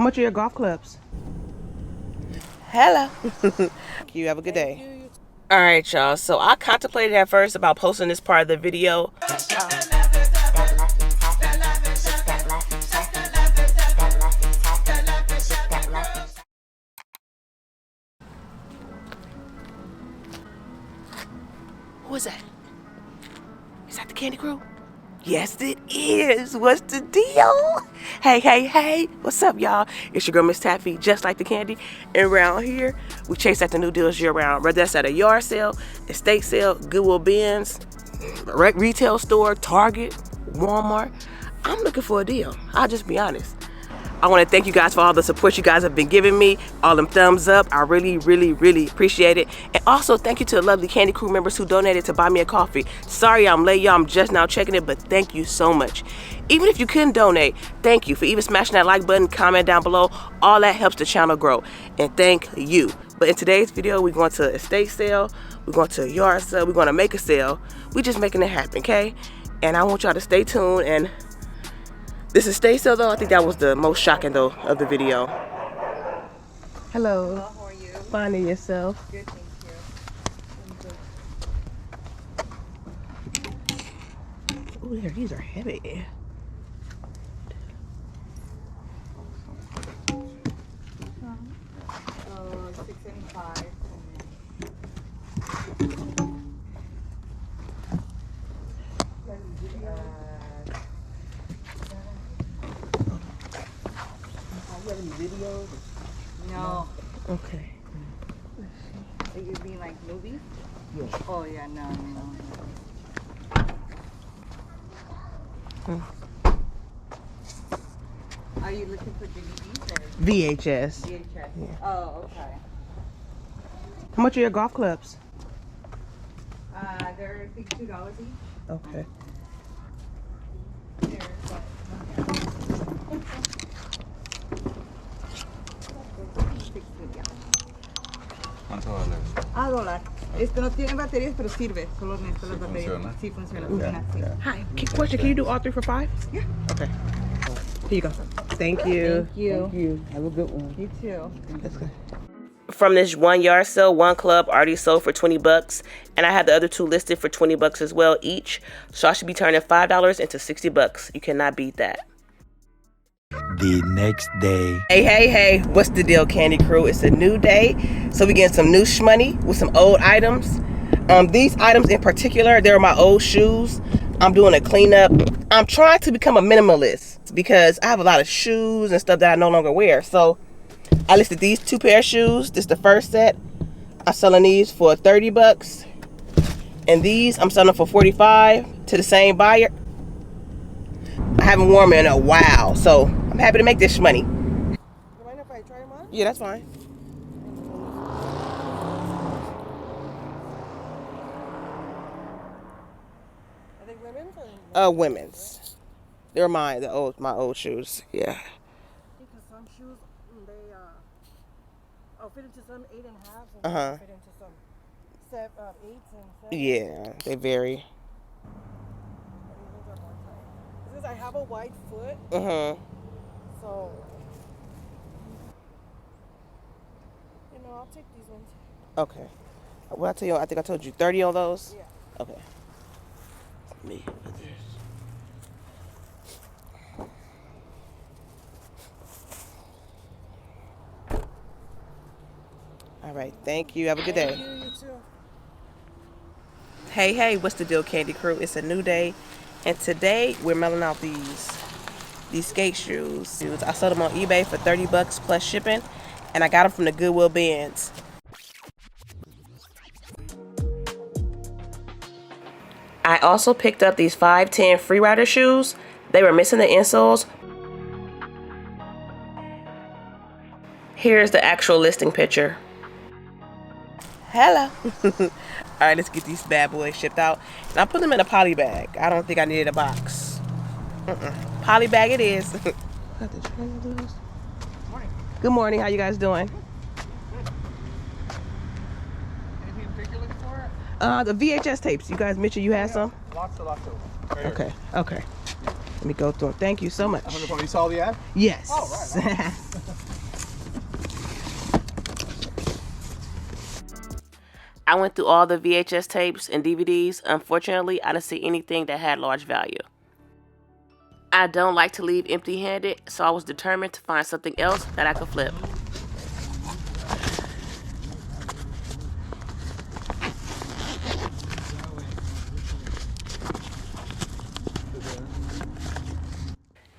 How much are your golf clubs? Hello. You have a good day. All right, y'all. So I contemplated at first about posting this part of the video. Who is that? Is that the Candy Crew? Yes, it is. What's the deal? Hey. What's up, y'all? It's your girl, MsTaffy, just like the candy. And around here, we chase after new deals year round. Whether that's at a yard sale, estate sale, Goodwill bins, retail store, Target, Walmart. I'm looking for a deal. I'll just be honest. I want to thank you guys for all the support you guys have been giving me, all them thumbs up. I really appreciate it. And also thank you to the lovely Candy Crew members who donated to buy me a coffee. Sorry I'm late, y'all. I'm just now checking it, but thank you so much. Even if you couldn't donate, thank you for even smashing that like button, comment down below. All that helps the channel grow. And thank you. But in today's video, we're going to estate sale, we're going to a yard sale, we're going to make a sale. We're just making it happen, okay? And I want y'all to stay tuned. And this estate sale though, I think that was the most shocking though of the video. Hello. How are you? Finding yourself. Good, thank you. Oh, these are heavy. 675. Videos? No. Okay. So you mean like movies? Yeah. Oh yeah, no. Are you looking for DVDs or VHS. VHS? Yeah. Oh, okay. How much are your golf clubs? They're I think $2 each. Okay. ¿Cuánto vale? $1. Esto no tiene baterías, pero sirve. Solo necesito las baterías. Funciona? Sí, funciona. Sí. Hi. Question, can you do all 3 for $5? Yeah. Okay. Here you go. Thank you. Thank you. Thank you. Have a good one. You too. That's good. From this one yard sale, one club already sold for 20 bucks, and I had the other 2 listed for 20 bucks as well each. So I should be turning $5 into 60 bucks. You cannot beat that. The next day. Hey, what's the deal, Candy Crew? It's a new day, so we getting some new shmoney with some old items. These items in particular, they're my old shoes. I'm doing a cleanup. I'm trying to become a minimalist because I have a lot of shoes and stuff that I no longer wear. So I listed these 2 pair of shoes. This is the first set. I'm selling these for 30 bucks. And these I'm selling for 45 to the same buyer. I haven't worn them in a while, so I'm happy to make this money. You mind if I try them on? Yeah, that's fine. Are they women's or? Women's. They're mine, my old shoes. Yeah. Because some shoes, they fit into some 8.5s and fit into some 8s and 7s. Yeah, they vary. Because I have a wide foot, so I'll take these ones. Okay. What I tell you? I think I told you 30 on those. Yeah. Okay. Me. All right. Thank you. Have a good day. Thank you, you too. Hey, what's the deal, Candy Crew? It's a new day, and today we're mailing out these skate shoes. I sold them on eBay for 30 bucks plus shipping, and I got them from the Goodwill bins. I also picked up these 5'10" Freerider shoes. They were missing the insoles. Here's the actual listing picture. Hello. All right, let's get these bad boys shipped out. And I put them in a poly bag. I don't think I needed a box. Poly bag it is. Good morning. How you guys doing? Anything in particular for it? The VHS tapes. You guys mentioned you had some? Lots of. Okay. Let me go through them. Thank you so much. 100. You saw the ad? Yes. Oh, right. I went through all the VHS tapes and DVDs. Unfortunately, I didn't see anything that had large value. I don't like to leave empty-handed, so I was determined to find something else that I could flip.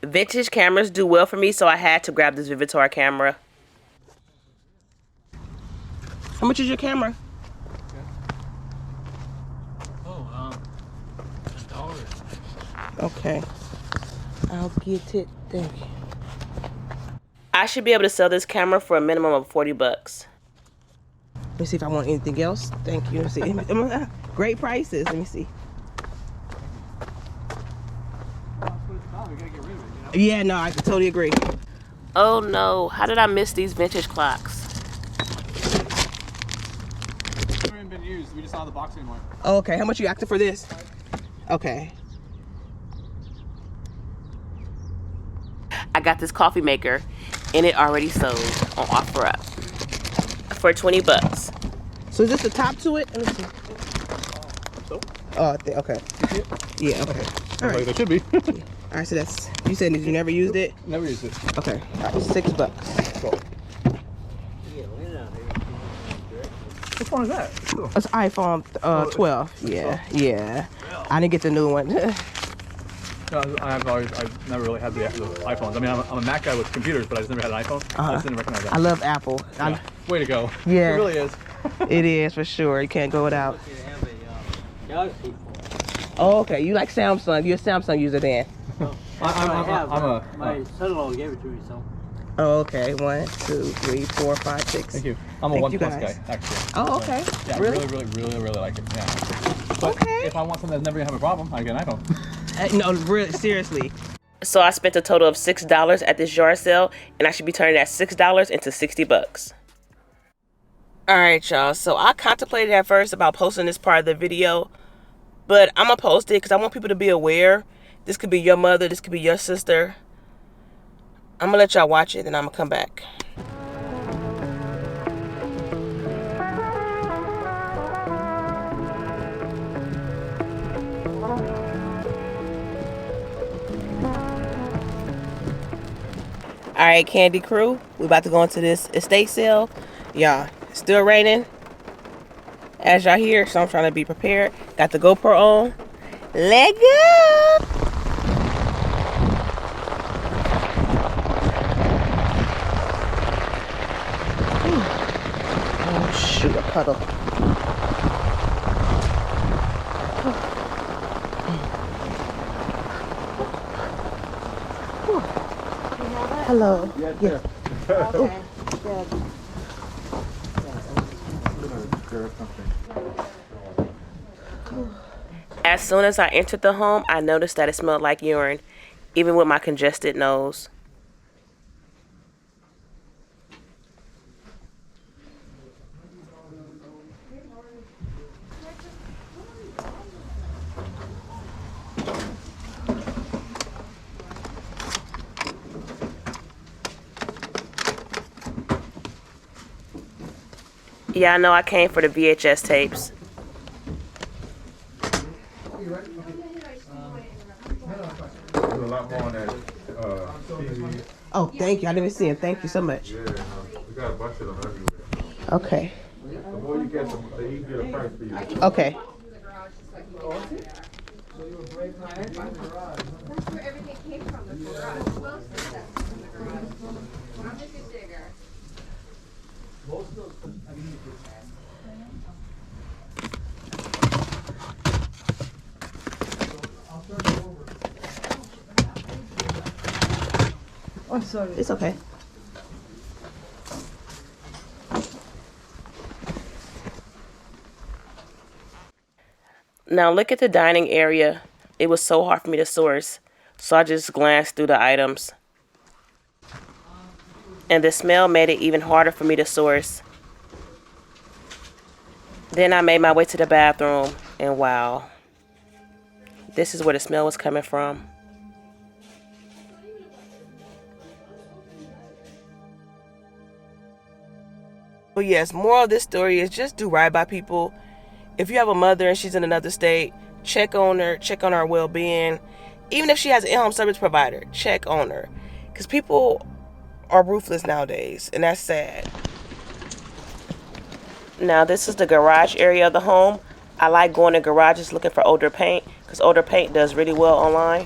Vintage cameras do well for me, so I had to grab this Vivitar camera. How much is your camera? Oh, $1. Okay. I'll get it. Thank you. I should be able to sell this camera for a minimum of 40 bucks. Let me see if I want anything else. Thank you. Let me see. Great prices. Let me see. Yeah, no, I totally agree. Oh no, how did I miss these vintage clocks? They haven't been used. We just saw the box anymore. Oh, okay, how much you acting for this? Okay. I got this coffee maker and it already sold on OfferUp for 20 bucks. So is this the top to it? Let me see. Oh, okay. Yeah, okay. All right. They should be. All right, so that's, you said you never used it? Never used it. Okay, all right, 6 bucks. Cool. Which one is that? Cool. It's iPhone 12. Yeah, yeah. I didn't get the new one. I've never really had the iPhones. I mean, I'm a Mac guy with computers, but I just never had an iPhone. I just didn't recognize that. I love Apple. Yeah. Way to go. Yeah. It really is. It is, for sure. You can't go without. Oh, okay. You like Samsung. You're a Samsung user then. My son-in-law gave it to me, so. Oh, okay. 1, 2, 3, 4, 5, 6. Thank you. I'm a Thank OnePlus you guys. guy, actually. Oh, okay. Yeah, Really? really like it. Yeah. But Okay. if I want something that's never gonna have a problem, I get an iPhone. No, really, seriously. So I spent a total of $6 at this yard sale, and I should be turning that $6 into 60 bucks. All right, y'all. So I contemplated at first about posting this part of the video, but I'm gonna post it because I want people to be aware. This could be your mother, this could be your sister. I'm gonna let y'all watch it, and I'm gonna come back. All right, Candy Crew, we about to go into this estate sale. Y'all, it's still raining, as y'all hear, so I'm trying to be prepared. Got the GoPro on. Let go! Oh, shoot, a puddle. Hello. Yes, Yeah. Okay. Good. As soon as I entered the home, I noticed that it smelled like urine, even with my congested nose. Yeah, I know I came for the VHS tapes. There's a lot more on that TV. Oh, thank you. I didn't even see it. Thank you so much. Yeah, we got a bunch of them everywhere. Okay. The more you get, the easier the price for you. Okay. That's where everything came from, the garage. Who else did that from the garage? I'm just a digger. Oh, sorry. It's okay. Now look at the dining area. It was so hard for me to source, so I just glanced through the items. And the smell made it even harder for me to source. Then I made my way to the bathroom, and wow, this is where the smell was coming from. But yes, moral of this story is just do right by people. If you have a mother and she's in another state, check on her, check on her well-being. Even if she has an in-home service provider, check on her. Because people are ruthless nowadays, and that's sad. Now, this is the garage area of the home. I like going to garages looking for older paint, because older paint does really well online.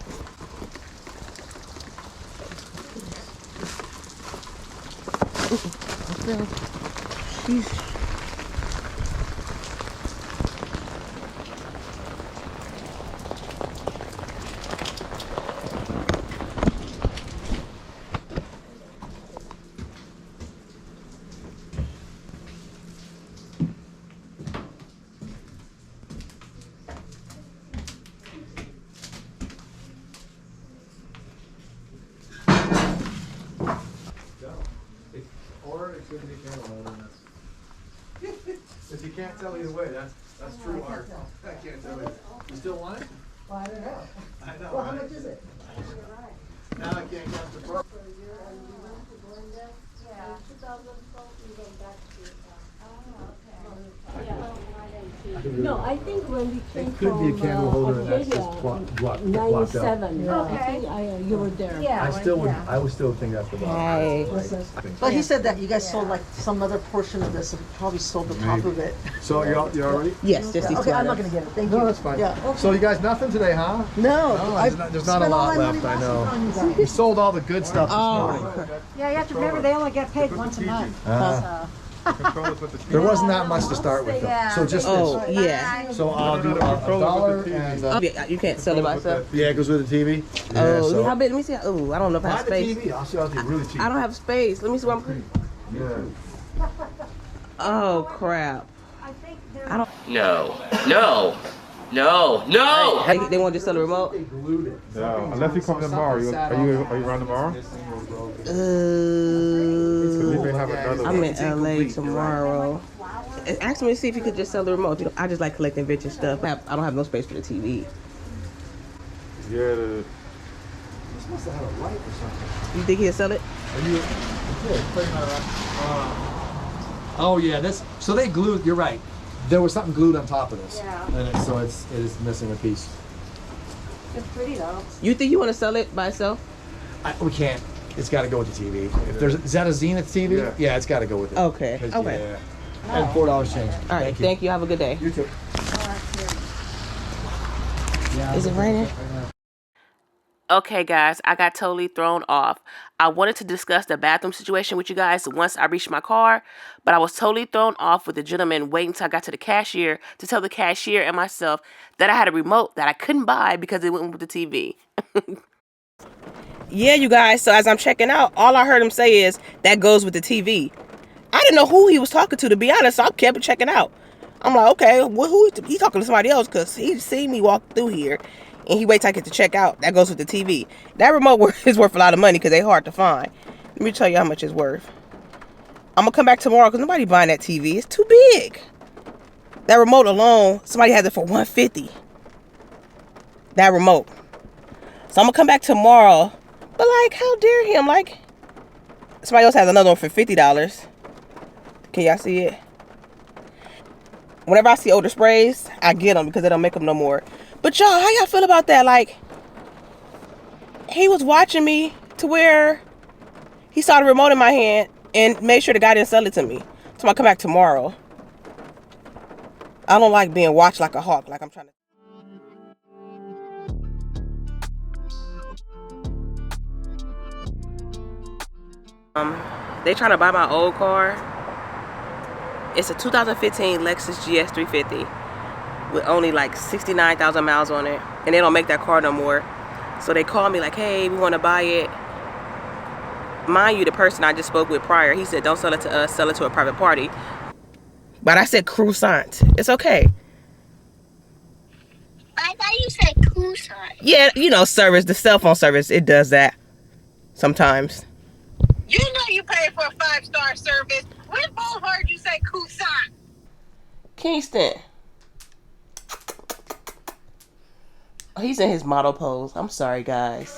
Or it could be a candle holder. If you can't tell either way, that's true art. I can't tell you. You still want it? Well, I don't know. I know. Well, how right? much is it? Now I can't count the price. No, I think when we came It could be a candle holder and that's just blocked out. 97. Okay. I think you were there. Yeah. I would still think that's the bottom. But he said that you guys sold like some other portion of this, and probably sold the top of it. So you're all ready? Yes, just these Okay, I'm not sliders. gonna get it, thank you. No, that's fine. Yeah, okay. So you guys nothing today, huh? No. No, I there's not a spent all lot my money left, I last know. week on you guys. We sold all the good stuff this morning. Yeah, you have to remember, they only get paid once a month. There wasn't that much to start with though. So just Oh, this. yeah. So I'll do $1 and Oh, yeah, you can't sell it by itself. yeah, it goes with the TV. Yeah, Oh, so how big? Let me see. Oh, I don't know if I buy have the space. TV. I'll see how it's really cheap. I don't have space. Let me see what I'm putting. Yeah. Oh, crap. I don't. No, no, no, no! They want to just sell the remote? Yeah, unless you come tomorrow. Are you around tomorrow? We may have another I'm one. in LA tomorrow. Ask me to see if you could just sell the remote. You know, I just like collecting vintage stuff. I don't have no space for the TV. Yeah. You're supposed to have a light or something. You think he'll sell it? Are you? Yeah, play oh yeah, this. So they glued. You're right. There was something glued on top of this. Yeah. And so it is missing a piece. It's pretty though. You think you want to sell it by itself? We can't. It's got to go with the TV. If there's, is that a Zenith TV? Yeah. Yeah, it's got to go with it. Okay. 'Cause, Okay. Yeah. And $4 change. All right. Thank you. Have a good day. You too. Is it raining? Okay, guys, I got totally thrown off. I wanted to discuss the bathroom situation with you guys once I reached my car, but I was totally thrown off with the gentleman waiting until I got to the cashier to tell the cashier and myself that I had a remote that I couldn't buy because it went with the TV. Yeah, you guys, so as I'm checking out, all I heard him say is, that goes with the TV. I didn't know who he was talking to be honest, so I kept checking out. I'm like, okay, well, who he talking to somebody else, because he seen me walk through here. And he waits till I get to check out. That goes with the TV. That remote is worth a lot of money because they're hard to find. Let me tell you how much it's worth. I'm going to come back tomorrow because nobody buying that TV. It's too big. That remote alone, somebody has it for $150. That remote. So I'm going to come back tomorrow. But like, how dare him? Like, somebody else has another one for $50. Can y'all see it? Whenever I see older sprays, I get them because they don't make them no more. But y'all, how y'all feel about that? Like, he was watching me to where he saw the remote in my hand and made sure the guy didn't sell it to me. So I'll come back tomorrow. I don't like being watched like a hawk, like I'm trying to. They trying to buy my old car. It's a 2015 Lexus GS 350. With only like 69,000 miles on it, and they don't make that car no more. So they called me like, hey, we want to buy it. Mind you, the person I just spoke with prior, he said don't sell it to us, sell it to a private party. But I said croissant. It's okay. I thought you said croissant. Yeah, you know, service, the cell phone service, it does that sometimes. You know you paid for a 5-star service. When Paul heard you say croissant? Kingston. He's in his model pose. I'm sorry, guys.